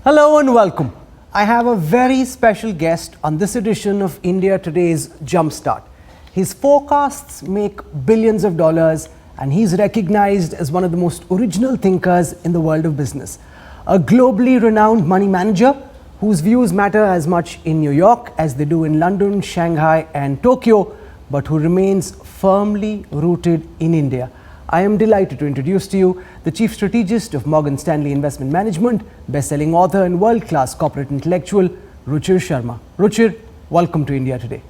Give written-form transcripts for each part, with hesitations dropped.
Hello and welcome. I have a very special guest on this edition of India Today's Jumpstart. His forecasts make billions of dollars and he's recognized as one of the most original thinkers in the world of business. A globally renowned money manager whose views matter as much in New York as they do in London, Shanghai and Tokyo, but who remains firmly rooted in India. I am delighted to introduce to you the Chief Strategist of Morgan Stanley Investment Management, best-selling author and world-class corporate intellectual, Ruchir Sharma. Ruchir, welcome to India Today.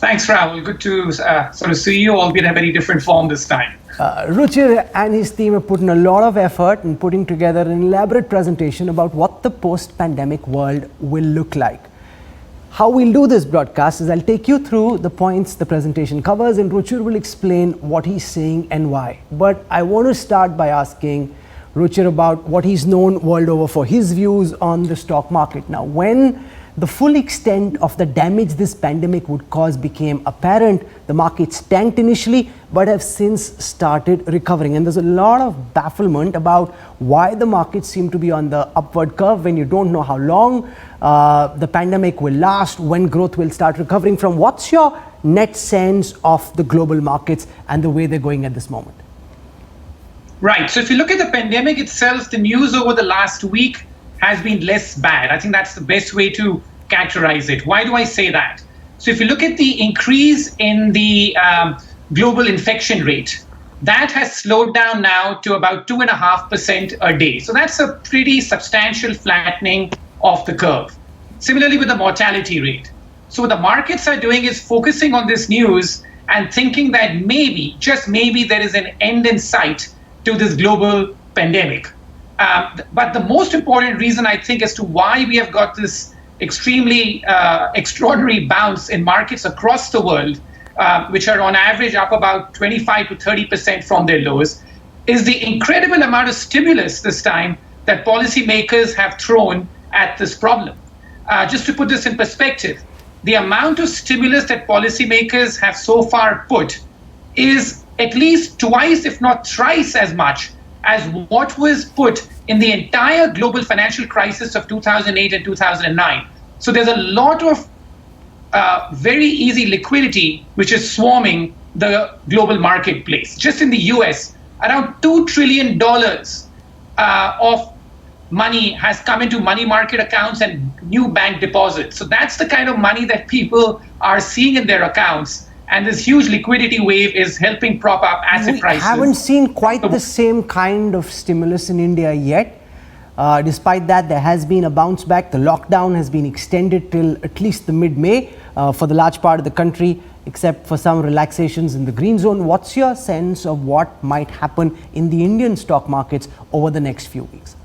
Thanks, Rahul. Good to sort of see you, albeit in a very different form this time. Ruchir and his team have put in a lot of effort in putting together an elaborate presentation about what the post-pandemic world will look like. How we'll do this broadcast is I'll take you through the points the presentation covers and Ruchir will explain what he's saying and why. But I want to start by asking Ruchir about what he's known world over for, his views on the stock market. Now, when the full extent of the damage this pandemic would cause became apparent, the markets tanked initially but have since started recovering. And there's a lot of bafflement about why the markets seem to be on the upward curve when you don't know how long the pandemic will last, when growth will start recovering from. What's your net sense of the global markets and the way they're going at this moment? Right. So if you look at the pandemic itself, the news over the last week has been less bad. I think that's the best way to characterize it. Why do I say that? So if you look at the increase in the global infection rate, that has slowed down now to about 2.5% a day. So that's a pretty substantial flattening of the curve. Similarly with the mortality rate. So what the markets are doing is focusing on this news and thinking that maybe, just maybe, there is an end in sight to this global pandemic. But the most important reason, I think, as to why we have got this extremely extraordinary bounce in markets across the world, which are on average up about 25 to 30% from their lows, is the incredible amount of stimulus this time that policymakers have thrown at this problem. Just to put this in perspective, the amount of stimulus that policymakers have so far put is at least twice, if not thrice as much as what was put in the entire global financial crisis of 2008 and 2009. So there's a lot of very easy liquidity which is swarming the global marketplace. Just in the US, around $2 trillion of money has come into money market accounts and new bank deposits. So that's the kind of money that people are seeing in their accounts. And this huge liquidity wave is helping prop up asset prices. We haven't seen quite the same kind of stimulus in India yet. Despite that, there has been a bounce back. The lockdown has been extended till at least the mid-May for the large part of the country, except for some relaxations in the green zone. What's your sense of what might happen in the Indian stock markets over the next few weeks?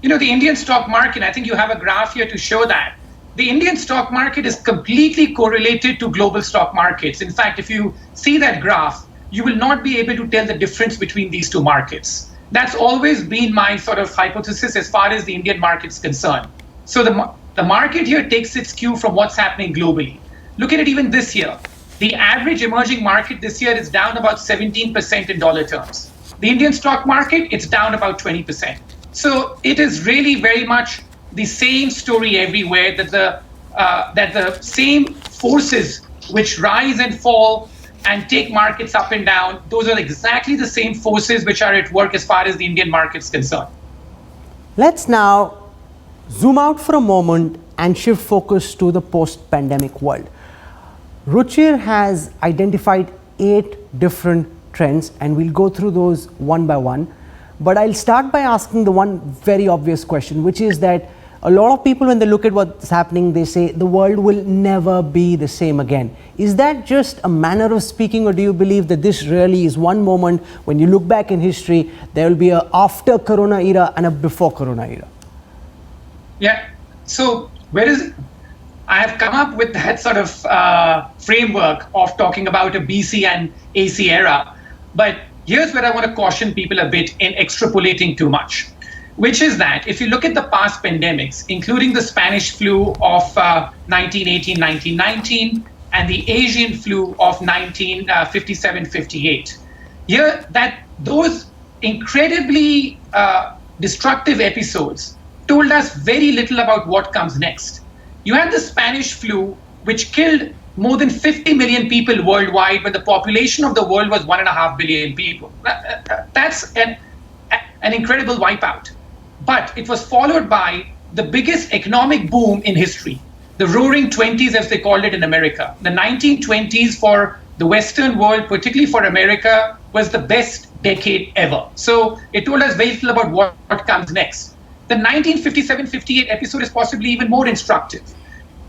You know, the Indian stock market, I think you have a graph here to show that. The Indian stock market is completely correlated to global stock markets. In fact, if you see that graph, you will not be able to tell the difference between these two markets. That's always been my sort of hypothesis as far as the Indian market is concerned. So the market here takes its cue from what's happening globally. Look at it even this year. The average emerging market this year is down about 17% in dollar terms. The Indian stock market, it's down about 20%. So it is really very much the same story everywhere, that the same forces which rise and fall and take markets up and down, those are exactly the same forces which are at work as far as the Indian market is concerned. Let's now zoom out for a moment and shift focus to the post-pandemic world. Ruchir has identified 8 different trends and we'll go through those one by one. But I'll start by asking the one very obvious question, which is that a lot of people, when they look at what's happening, they say the world will never be the same again. Is that just a manner of speaking, or do you believe that this really is one moment when you look back in history, there will be a after Corona era and a before Corona era? Yeah. So I have come up with that sort of framework of talking about a BC and AC era. But here's where I want to caution people a bit in extrapolating too much, which is that if you look at the past pandemics, including the Spanish flu of 1918, 1919, and the Asian flu of 1957, 58, here that those incredibly destructive episodes told us very little about what comes next. You had the Spanish flu, which killed more than 50 million people worldwide when the population of the world was 1.5 billion people. That's an incredible wipeout. But it was followed by the biggest economic boom in history, the Roaring 20s, as they called it in America. The 1920s for the Western world, particularly for America, was the best decade ever. So it told us very little about what comes next. The 1957-58 episode is possibly even more instructive.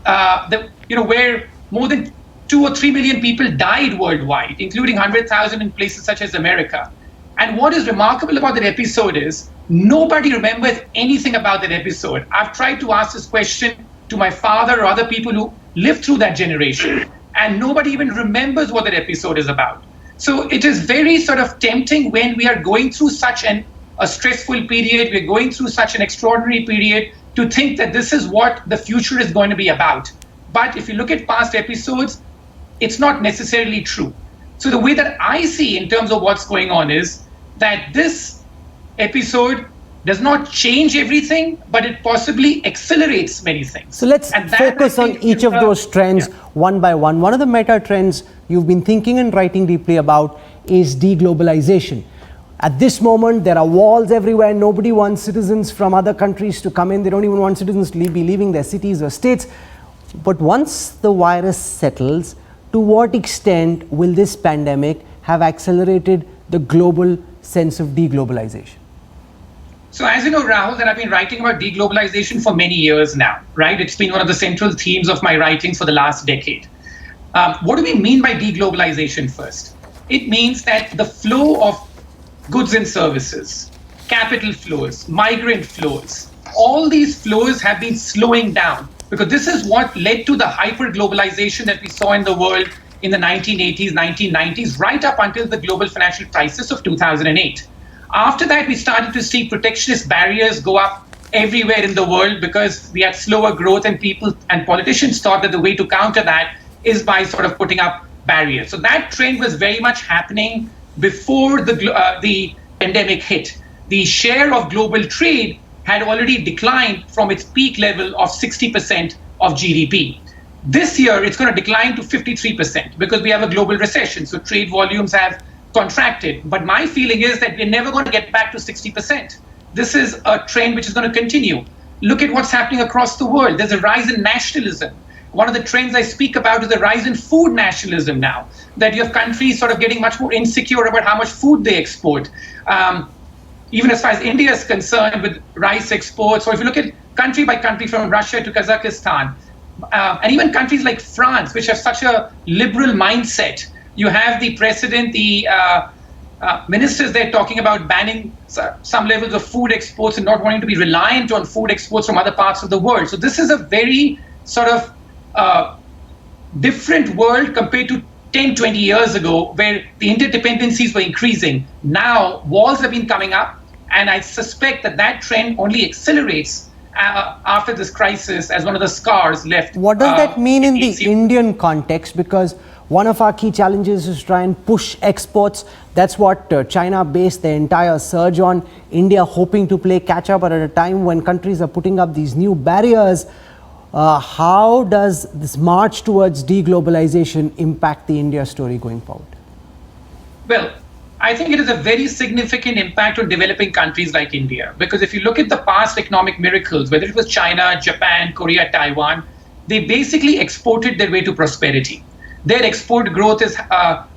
Where more than 2 or 3 million people died worldwide, including 100,000 in places such as America. And what is remarkable about that episode is nobody remembers anything about that episode. I've tried to ask this question to my father or other people who lived through that generation, and nobody even remembers what that episode is about. So it is very sort of tempting when we are going through such a stressful period, we're going through such an extraordinary period, to think that this is what the future is going to be about. But if you look at past episodes, it's not necessarily true. So the way that I see in terms of what's going on is that this episode does not change everything, but it possibly accelerates many things. So let's focus on each of those trends one by one. One of the meta trends you've been thinking and writing deeply about is deglobalization. At this moment, there are walls everywhere. Nobody wants citizens from other countries to come in. They don't even want citizens to be leaving their cities or states. But once the virus settles, to what extent will this pandemic have accelerated the global sense of deglobalization? So as you know, Rahul, that I've been writing about deglobalization for many years now, right? It's been one of the central themes of my writing for the last decade. What do we mean by deglobalization first? It means that the flow of goods and services, capital flows, migrant flows, all these flows have been slowing down, because this is what led to the hyper-globalization that we saw in the world in the 1980s, 1990s, right up until the global financial crisis of 2008. After that, we started to see protectionist barriers go up everywhere in the world because we had slower growth, and people and politicians thought that the way to counter that is by sort of putting up barriers. So that trend was very much happening before the pandemic hit. The share of global trade had already declined from its peak level of 60% of GDP. This year, it's going to decline to 53% because we have a global recession. So trade volumes have contracted. But my feeling is that we're never going to get back to 60%. This is a trend which is going to continue. Look at what's happening across the world. There's a rise in nationalism. One of the trends I speak about is the rise in food nationalism now, that you have countries sort of getting much more insecure about how much food they export. Even as far as India is concerned with rice exports, or if you look at country by country from Russia to Kazakhstan, and even countries like France, which have such a liberal mindset, you have the president, the ministers there talking about banning some levels of food exports and not wanting to be reliant on food exports from other parts of the world. So this is a very sort of different world compared to 10, 20 years ago, where the interdependencies were increasing. Now, walls have been coming up, and I suspect that that trend only accelerates after this crisis as one of the scars left. What does that mean in the Indian context? Because one of our key challenges is to try and push exports. That's what China based their entire surge on. India hoping to play catch up, but at a time when countries are putting up these new barriers. How does this march towards deglobalization impact the India story going forward? Well, I think it is a very significant impact on developing countries like India, because if you look at the past economic miracles, whether it was China, Japan, Korea, Taiwan, they basically exported their way to prosperity. Their export growth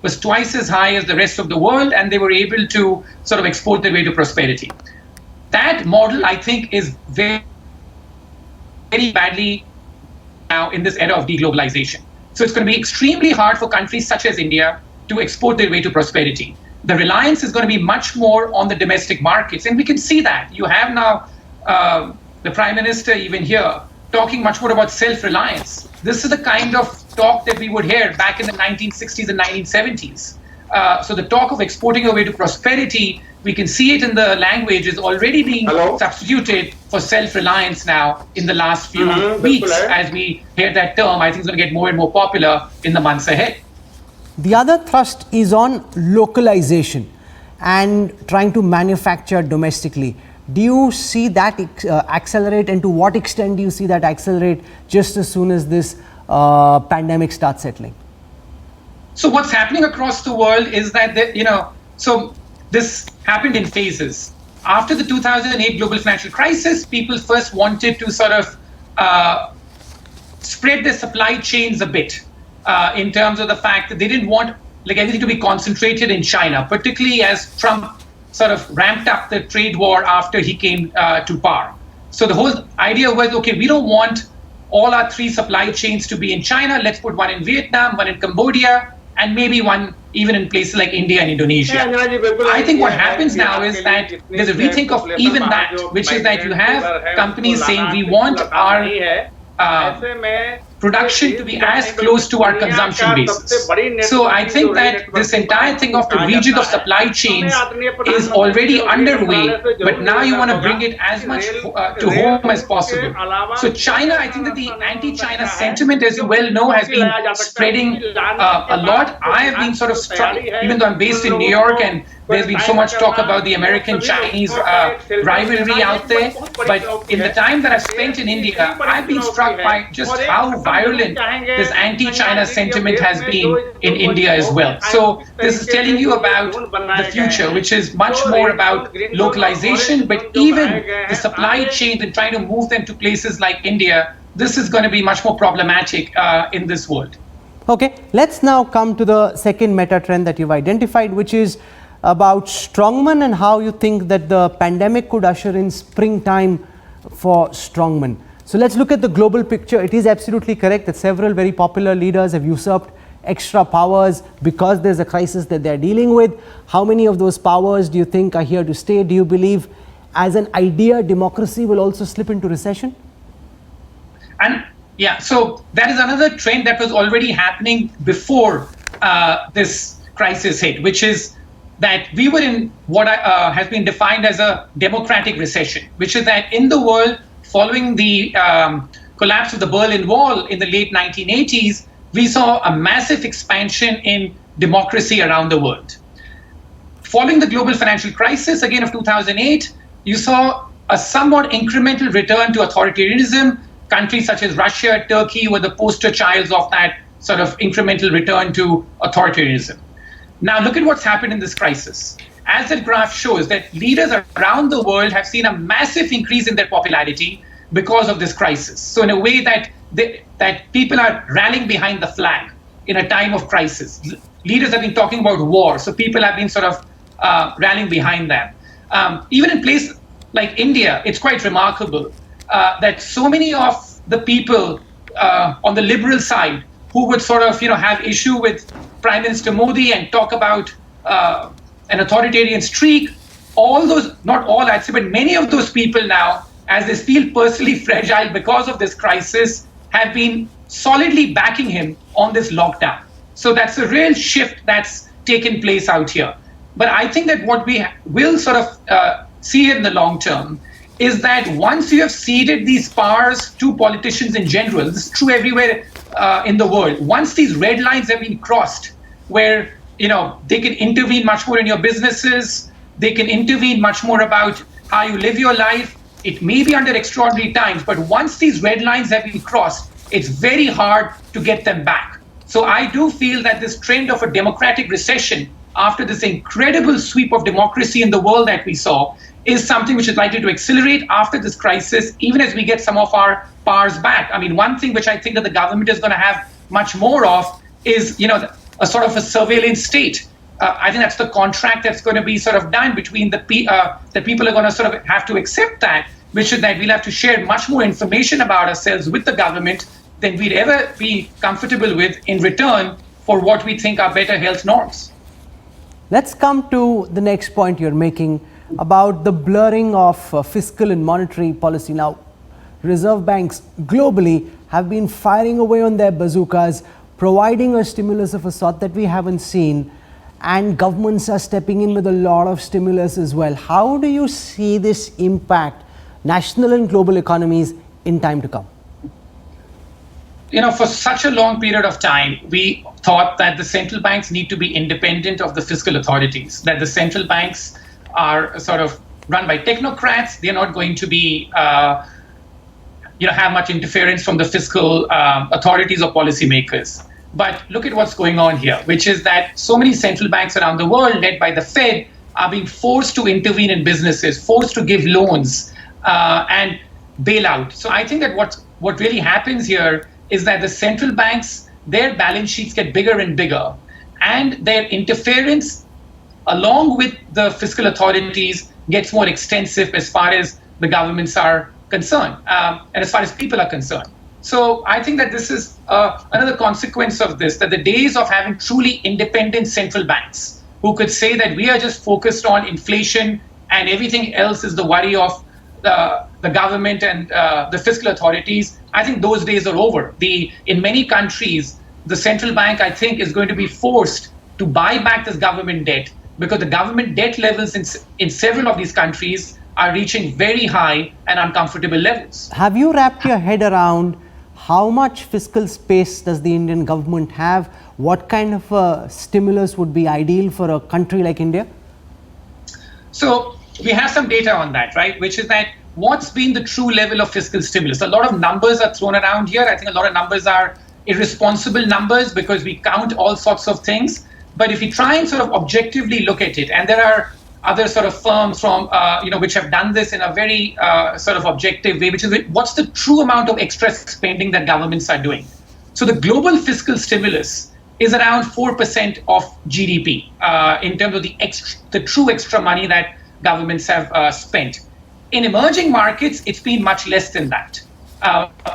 was twice as high as the rest of the world, and they were able to sort of export their way to prosperity. That model, I think, is very badly now in this era of deglobalization. So it's going to be extremely hard for countries such as India to export their way to prosperity. The reliance is going to be much more on the domestic markets, and we can see that. You have now the Prime Minister even here talking much more about self-reliance. This is the kind of talk that we would hear back in the 1960s and 1970s. So the talk of exporting away to prosperity, we can see it in the language, is already being substituted for self-reliance now in the last few weeks. As we hear that term, I think it's going to get more and more popular in the months ahead. The other thrust is on localization and trying to manufacture domestically. Do you see that accelerate, and to what extent do you see that accelerate just as soon as this pandemic starts settling? So what's happening across the world is that, so this happened in phases. After the 2008 global financial crisis, people first wanted to sort of spread their supply chains a bit in terms of the fact that they didn't want like everything to be concentrated in China, particularly as Trump sort of ramped up the trade war after he came to power. So the whole idea was, okay, we don't want all our three supply chains to be in China. Let's put one in Vietnam, one in Cambodia, and maybe one even in places like India and Indonesia. I think what happens now is that there's a rethink of even that, which is that you have companies saying we want our production to be as close to our consumption basis. So I think that this entire thing of the region of supply chains is already underway, but now you want to bring it as much to home as possible. So China, I think that the anti-China sentiment, as you well know, has been spreading a lot. I have been sort of struck, even though I'm based in New York and there's been so much talk about the American-Chinese rivalry out there. But in the time that I've spent in India, I've been struck by just how violent this anti-China sentiment has been in India as well. So this is telling you about the future, which is much more about localization, but even the supply chains and trying to move them to places like India, this is going to be much more problematic in this world. Okay, let's now come to the second meta trend that you've identified, which is about strongmen and how you think that the pandemic could usher in springtime for strongmen. So let's look at the global picture. It is absolutely correct that several very popular leaders have usurped extra powers because there's a crisis that they're dealing with. How many of those powers do you think are here to stay? Do you believe as an idea democracy will also slip into recession? And yeah, so that is another trend that was already happening before this crisis hit, which is that we were in what has been defined as a democratic recession, which is that in the world, following the collapse of the Berlin Wall in the late 1980s, we saw a massive expansion in democracy around the world. Following the global financial crisis, again of 2008, you saw a somewhat incremental return to authoritarianism. Countries such as Russia, Turkey were the poster childs of that sort of incremental return to authoritarianism. Now look at what's happened in this crisis. As the graph shows, that leaders around the world have seen a massive increase in their popularity because of this crisis. So in a way that people are rallying behind the flag in a time of crisis. Leaders have been talking about war, so people have been sort of rallying behind them. Even in places like India, it's quite remarkable that so many of the people on the liberal side who would sort of have issue with Prime Minister Modi and talk about an authoritarian streak, all those, not all I'd say, but many of those people now, as they feel personally fragile because of this crisis, have been solidly backing him on this lockdown. So that's a real shift that's taken place out here. But I think that what we will sort of see in the long term is that once you have ceded these powers to politicians in general, this is true everywhere in the world, once these red lines have been crossed, where they can intervene much more in your businesses, they can intervene much more about how you live your life. It may be under extraordinary times, but once these red lines have been crossed, it's very hard to get them back. So I do feel that this trend of a democratic recession after this incredible sweep of democracy in the world that we saw is something which is likely to accelerate after this crisis, even as we get some of our powers back. I mean, one thing which I think that the government is going to have much more of is, a sort of a surveillance state. I think that's the contract that's going to be sort of done between the people are going to sort of have to accept that, which is that we'll have to share much more information about ourselves with the government than we'd ever be comfortable with in return for what we think are better health norms. Let's come to the next point you're making about the blurring of fiscal and monetary policy. Now, reserve banks globally have been firing away on their bazookas, providing a stimulus of a sort that we haven't seen, and governments are stepping in with a lot of stimulus as well. How do you see this impact national and global economies in time to come? For such a long period of time, we thought that the central banks need to be independent of the fiscal authorities, that the central banks are sort of run by technocrats. They're not going to be, have much interference from the fiscal authorities or policymakers. But look at what's going on here, which is that so many central banks around the world, led by the Fed, are being forced to intervene in businesses, forced to give loans and bail out. So I think that what really happens here is that the central banks, their balance sheets get bigger and bigger, and their interference, along with the fiscal authorities, gets more extensive as far as the governments are concerned, and as far as people are concerned. So I think that this is another consequence of this, that the days of having truly independent central banks who could say that we are just focused on inflation and everything else is the worry of the government and the fiscal authorities, I think those days are over. In many countries, the central bank, I think, is going to be forced to buy back this government debt, because the government debt levels in several of these countries are reaching very high and uncomfortable levels. Have you wrapped your head around how much fiscal space does the Indian government have? What kind of stimulus would be ideal for a country like India? So we have some data on that, right? Which is that what's been the true level of fiscal stimulus? A lot of numbers are thrown around here. I think a lot of numbers are irresponsible numbers because we count all sorts of things. But if you try and sort of objectively look at it, and there are other sort of firms from, which have done this in a very sort of objective way, which is what's the true amount of extra spending that governments are doing. So the global fiscal stimulus is around 4% of GDP in terms of the true extra money that governments have spent. In emerging markets, it's been much less than that,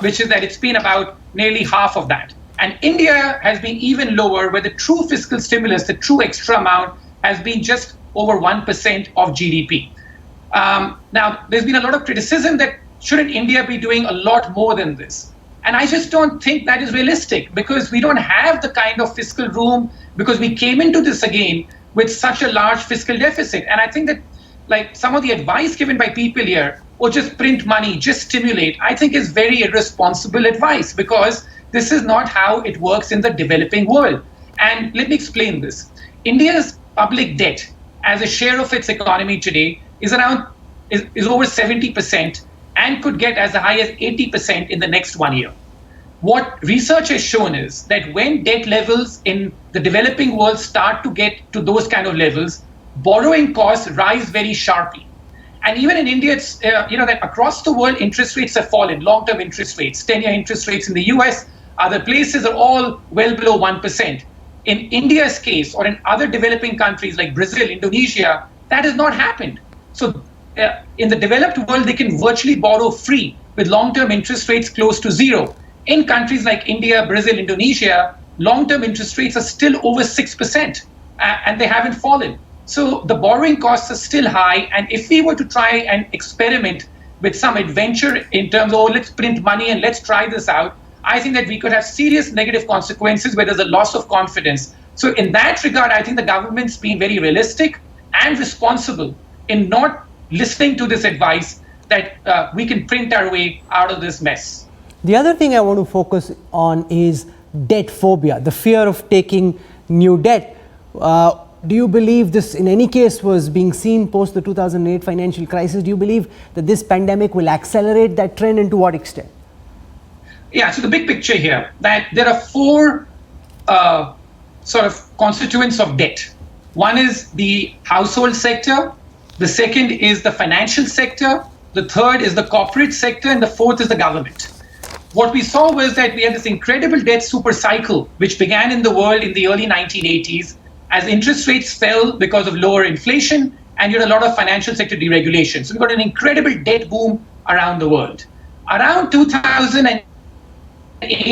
which is that it's been about nearly half of that. And India has been even lower, where the true fiscal stimulus, the true extra amount, has been just over 1% of GDP. Now, there's been a lot of criticism that shouldn't India be doing a lot more than this? And I just don't think that is realistic, because we don't have the kind of fiscal room, because we came into this again with such a large fiscal deficit. And I think that like some of the advice given by people here, or just print money, just stimulate, I think is very irresponsible advice, because this is not how it works in the developing world. And let me explain this. India's public debt as a share of its economy today is over 70% and could get as high as 80% in the next 1 year. What research has shown is that when debt levels in the developing world start to get to those kind of levels, borrowing costs rise very sharply. And even in India, it's, that across the world, interest rates have fallen, long-term interest rates, 10-year interest rates in the US, other places are all well below 1%. In India's case, or in other developing countries like Brazil, Indonesia, that has not happened. So in the developed world, they can virtually borrow free with long-term interest rates close to zero. In countries like India, Brazil, Indonesia, long-term interest rates are still over 6%, and they haven't fallen. So the borrowing costs are still high. And if we were to try and experiment with some adventure in terms of, let's print money and let's try this out, I think that we could have serious negative consequences where there's a loss of confidence. So in that regard, I think the government's been very realistic and responsible in not listening to this advice that we can print our way out of this mess. The other thing I want to focus on is debt phobia, the fear of taking new debt. Do you believe this in any case was being seen post the 2008 financial crisis? Do you believe that this pandemic will accelerate that trend, and to what extent? Yeah, so the big picture here, that there are four sort of constituents of debt. One is the household sector, the second is the financial sector, the third is the corporate sector, and the fourth is the government. What we saw was that we had this incredible debt super cycle, which began in the world in the early 1980s, as interest rates fell because of lower inflation, and you had a lot of financial sector deregulation. So we got an incredible debt boom around the world. Around 2008,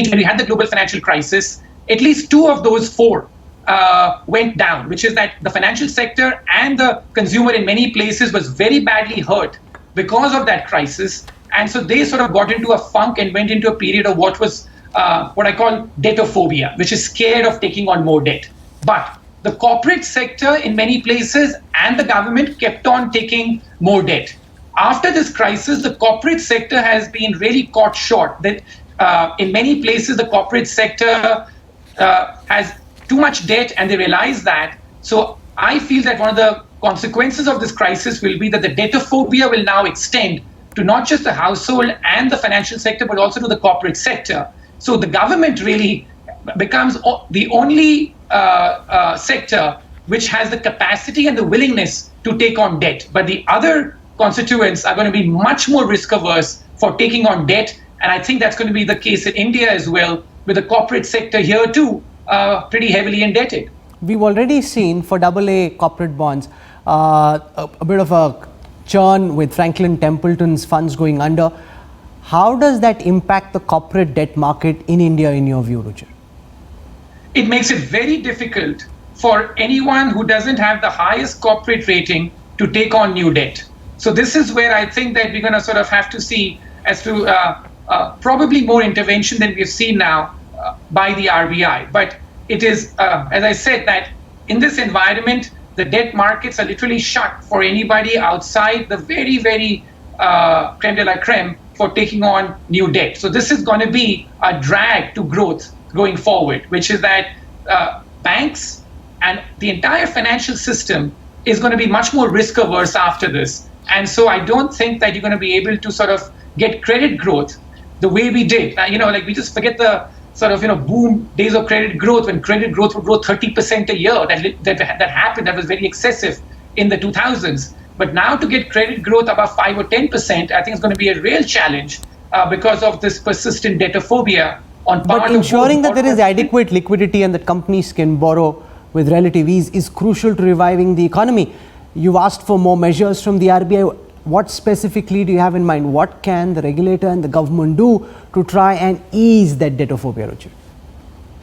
when we had the global financial crisis, at least two of those four went down, which is that the financial sector and the consumer in many places was very badly hurt because of that crisis. And so they sort of got into a funk and went into a period of what I call debtophobia, which is scared of taking on more debt. But the corporate sector in many places and the government kept on taking more debt. After this crisis, the corporate sector has been really caught short. That in many places, the corporate sector has too much debt, and they realize that. So I feel that one of the consequences of this crisis will be that the debtophobia will now extend to not just the household and the financial sector, but also to the corporate sector. So the government really becomes the only sector which has the capacity and the willingness to take on debt. But the other constituents are going to be much more risk averse for taking on debt. And I think that's going to be the case in India as well, with the corporate sector here too pretty heavily indebted. We've already seen for AA corporate bonds a bit of a churn with Franklin Templeton's funds going under. How does that impact the corporate debt market in India, in your view, Ruchir? It makes it very difficult for anyone who doesn't have the highest corporate rating to take on new debt. So this is where I think that we're going to sort of have to see as to probably more intervention than we've seen now by the RBI. But it is, as I said, that in this environment, the debt markets are literally shut for anybody outside the very, very creme de la creme for taking on new debt. So this is going to be a drag to growth going forward, which is that banks and the entire financial system is going to be much more risk averse after this. And so I don't think that you're going to be able to sort of get credit growth the way we did. Like we just forget the sort of, boom days of credit growth when credit growth would grow 30% a year. That happened. That was very excessive in the 2000s. But now to get credit growth above 5 or 10%, I think it's going to be a real challenge because of this persistent debtophobia on part of. But ensuring that there is adequate liquidity and that companies can borrow with relative ease is crucial to reviving the economy. You've asked for more measures from the RBI. What specifically do you have in mind? What can the regulator and the government do to try and ease that debtophobia, Ruchir?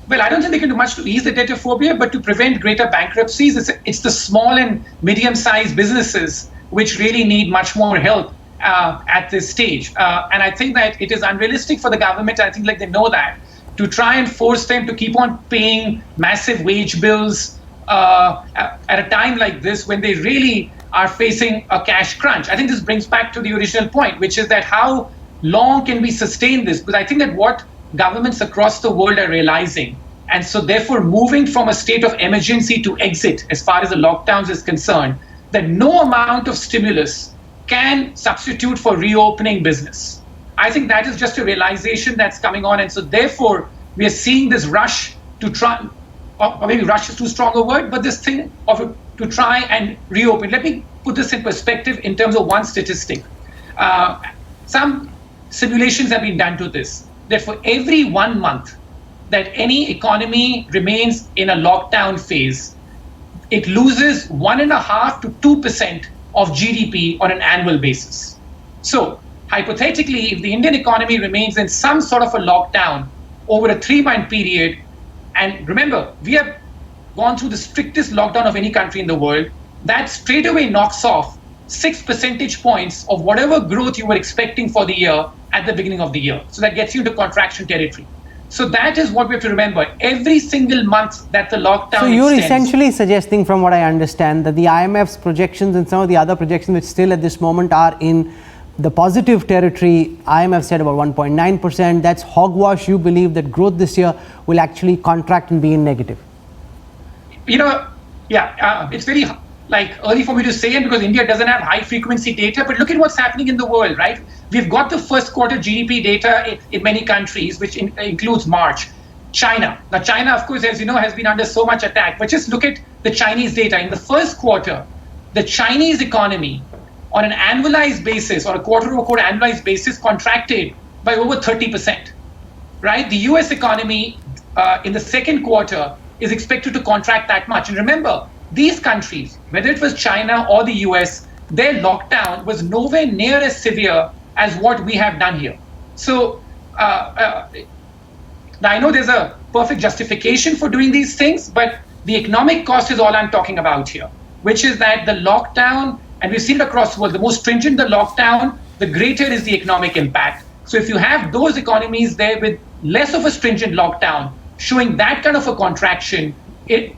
Well, I don't think they can do much to ease the debtophobia, but to prevent greater bankruptcies, it's the small and medium-sized businesses which really need much more help at this stage. And I think that it is unrealistic for the government, I think like they know that, to try and force them to keep on paying massive wage bills at a time like this when they really are facing a cash crunch. I think this brings back to the original point, which is that how long can we sustain this? Because I think that what governments across the world are realizing, and so therefore moving from a state of emergency to exit as far as the lockdowns is concerned, that no amount of stimulus can substitute for reopening business. I think that is just a realization that's coming on, and so therefore we are seeing this rush to try, or maybe rush is too strong a word, but this thing of to try and reopen. Let me put this in perspective in terms of one statistic. Some simulations have been done to this, that for every 1 month that any economy remains in a lockdown phase, it loses 1.5 to 2% of GDP on an annual basis. So hypothetically, if the Indian economy remains in some sort of a lockdown over a 3-month period, and remember, we have gone through the strictest lockdown of any country in the world, that straight away knocks off 6 percentage points of whatever growth you were expecting for the year at the beginning of the year. So that gets you into contraction territory. So that is what we have to remember. Every single month that the lockdown So you're extends, essentially suggesting, from what I understand, that the IMF's projections and some of the other projections which still at this moment are in the positive territory. IMF said about 1.9%. That's hogwash. You believe that growth this year will actually contract and be in negative? It's very early for me to say it because India doesn't have high frequency data, but look at what's happening in the world, right? We've got the first quarter GDP data in many countries, which includes March. China. Now, China, of course, as you know, has been under so much attack, but just look at the Chinese data. In the first quarter, the Chinese economy on an annualized basis or a quarter-over-quarter annualized basis contracted by over 30%, right? The US economy in the second quarter is expected to contract that much. And remember, these countries, whether it was China or the US, their lockdown was nowhere near as severe as what we have done here. So now I know there's a perfect justification for doing these things, but the economic cost is all I'm talking about here, which is that the lockdown, and we've seen it across the world, the more stringent the lockdown, the greater is the economic impact. So if you have those economies there with less of a stringent lockdown, showing that kind of a contraction,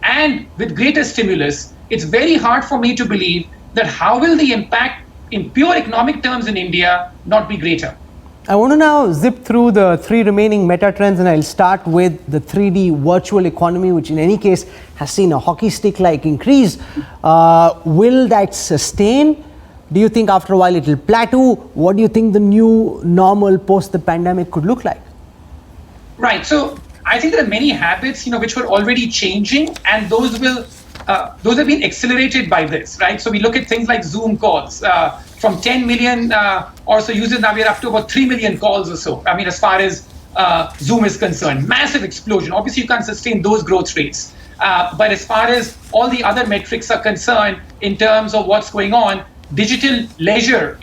and with greater stimulus, it's very hard for me to believe that how will the impact in pure economic terms in India not be greater. I want to now zip through the three remaining meta trends, and I'll start with the 3D virtual economy, which in any case has seen a hockey stick-like increase. Will that sustain? Do you think after a while it will plateau? What do you think the new normal post the pandemic could look like? Right. So I think there are many habits, which were already changing, and those have been accelerated by this, right? So we look at things like Zoom calls. From 10 million or so users, now we're up to about 3 million calls or so. I mean, as far as Zoom is concerned, massive explosion. Obviously, you can't sustain those growth rates. But as far as all the other metrics are concerned, in terms of what's going on, digital leisure,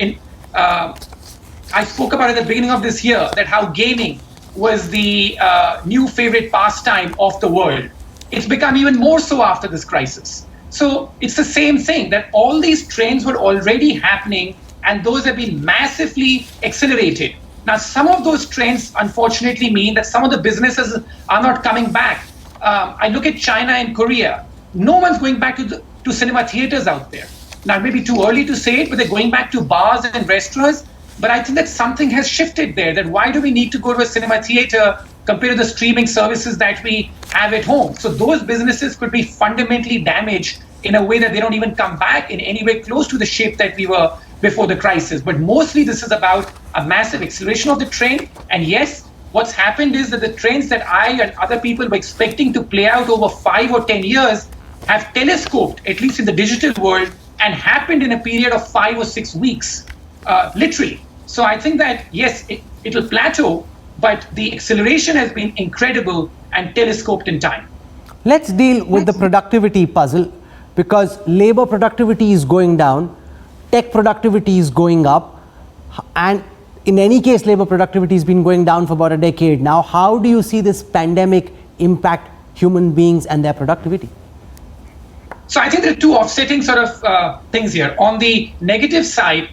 I spoke about at the beginning of this year that how gaming was the new favorite pastime of the world. It's become even more so after this crisis. So it's the same thing, that all these trends were already happening, and those have been massively accelerated. Now, some of those trends, unfortunately, mean that some of the businesses are not coming back. I look at China and Korea. No one's going back to cinema theaters out there. Now, it may be too early to say it, but they're going back to bars and restaurants. But I think that something has shifted there, that why do we need to go to a cinema theater compared to the streaming services that we have at home? So those businesses could be fundamentally damaged in a way that they don't even come back in any way close to the shape that we were before the crisis. But mostly this is about a massive acceleration of the trend. And yes, what's happened is that the trends that I and other people were expecting to play out over 5 or 10 years have telescoped, at least in the digital world, and happened in a period of 5 or 6 weeks, literally. So I think that, yes, it'll plateau, but the acceleration has been incredible and telescoped in time. Let's deal with the productivity puzzle, because labor productivity is going down, tech productivity is going up, and in any case, labor productivity has been going down for about a decade now. How do you see this pandemic impact human beings and their productivity? So I think there are two offsetting sort of things here. On the negative side,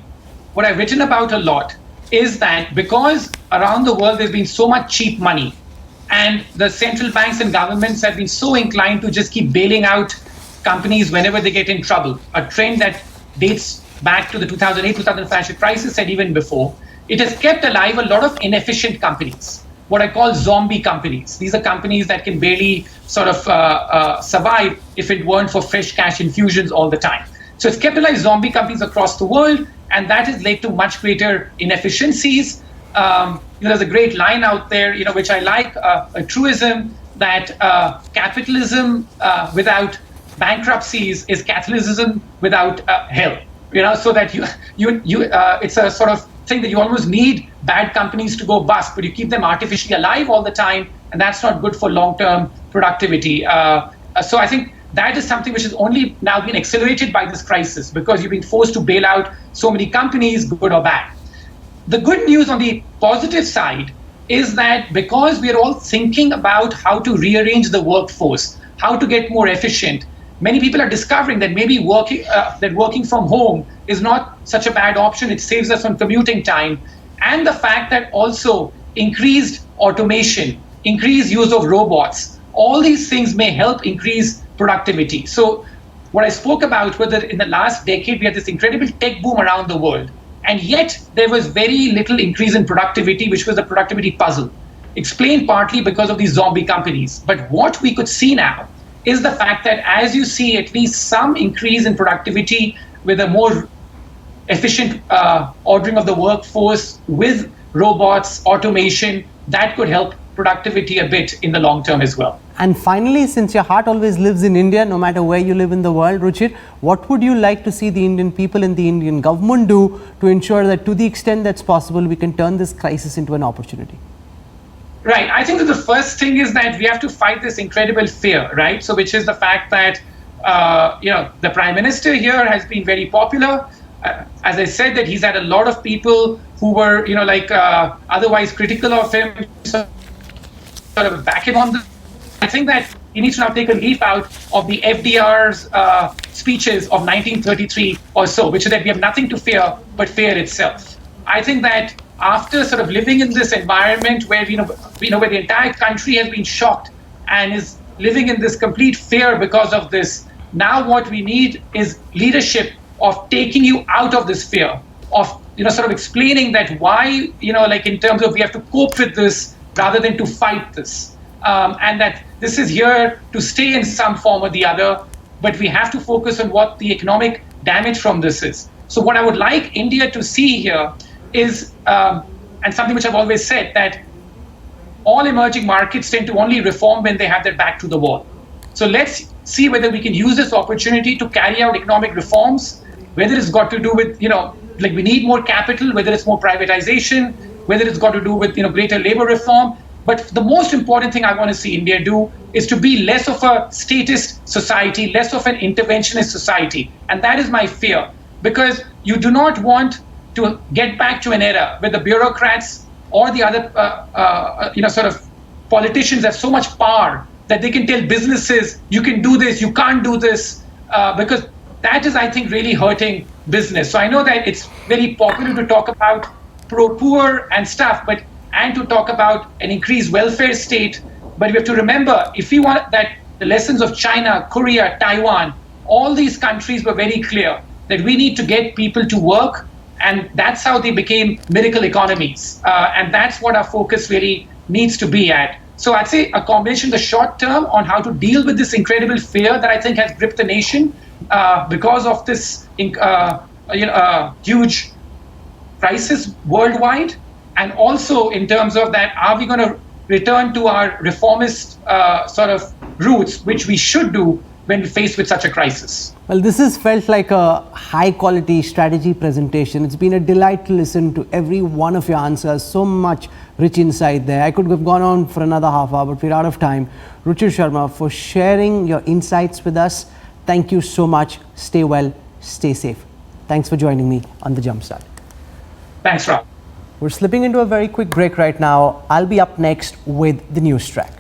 what I've written about a lot is that because around the world there's been so much cheap money, and the central banks and governments have been so inclined to just keep bailing out companies whenever they get in trouble, a trend that dates back to the 2008-2000 financial crisis and even before, it has kept alive a lot of inefficient companies, what I call zombie companies. These are companies that can barely sort of survive if it weren't for fresh cash infusions all the time. So it's kept alive zombie companies across the world, and that has led to much greater inefficiencies. There's a great line out there, which I like, a truism that capitalism without bankruptcies is capitalism without hell. So that it's a sort of thing that you almost need bad companies to go bust, but you keep them artificially alive all the time, and that's not good for long-term productivity. So I think that is something which has only now been accelerated by this crisis, because you've been forced to bail out so many companies, good or bad. The good news on the positive side is that because we are all thinking about how to rearrange the workforce, how to get more efficient, many people are discovering that maybe working from home is not such a bad option. It saves us on commuting time. And the fact that also increased automation, increased use of robots, all these things may help increase productivity. So what I spoke about was that in the last decade, we had this incredible tech boom around the world. And yet there was very little increase in productivity, which was the productivity puzzle, explained partly because of these zombie companies. But what we could see now is the fact that as you see at least some increase in productivity with a more efficient ordering of the workforce with robots, automation, that could help productivity a bit in the long term as well. And finally, since your heart always lives in India, no matter where you live in the world, Ruchir, what would you like to see the Indian people and the Indian government do to ensure that to the extent that's possible, we can turn this crisis into an opportunity? Right. I think that the first thing is that we have to fight this incredible fear, right? So which is the fact that, the Prime Minister here has been very popular. As I said, that he's had a lot of people who were, otherwise critical of him, sort of back him on the. I think that he needs to now take a leaf out of the FDR's speeches of 1933 or so, which is that we have nothing to fear but fear itself. I think that after sort of living in this environment where where the entire country has been shocked and is living in this complete fear because of this, now what we need is leadership of taking you out of this fear, of sort of explaining that why, like in terms of we have to cope with this rather than to fight this. And that this is here to stay in some form or the other, but we have to focus on what the economic damage from this is. So what I would like India to see here is, and something which I've always said, that all emerging markets tend to only reform when they have their back to the wall. So let's see whether we can use this opportunity to carry out economic reforms, whether it's got to do with, like we need more capital, whether it's more privatization, whether it's got to do with, greater labor reform. But the most important thing I want to see India do is to be less of a statist society, less of an interventionist society. And that is my fear, because you do not want to get back to an era where the bureaucrats or the other, sort of politicians have so much power that they can tell businesses, you can do this, you can't do this, because that is, I think, really hurting business. So I know that it's very popular to talk about pro-poor and stuff, and to talk about an increased welfare state. But we have to remember, if we want that, the lessons of China, Korea, Taiwan, all these countries were very clear that we need to get people to work, and that's how they became miracle economies. And that's what our focus really needs to be at. So I'd say a combination, the short term, on how to deal with this incredible fear that I think has gripped the nation because of this huge crisis worldwide, and also in terms of that, are we going to return to our reformist sort of roots, which we should do when faced with such a crisis. Well, this has felt like a high quality strategy presentation. It's been a delight to listen to every one of your answers. So much rich insight there. I could have gone on for another half hour, but we're out of time. Ruchir Sharma, for sharing your insights with us. Thank you so much. Stay well, stay safe. Thanks for joining me on The Jumpstart. Thanks, Rahul. We're slipping into a very quick break right now. I'll be up next with the news track.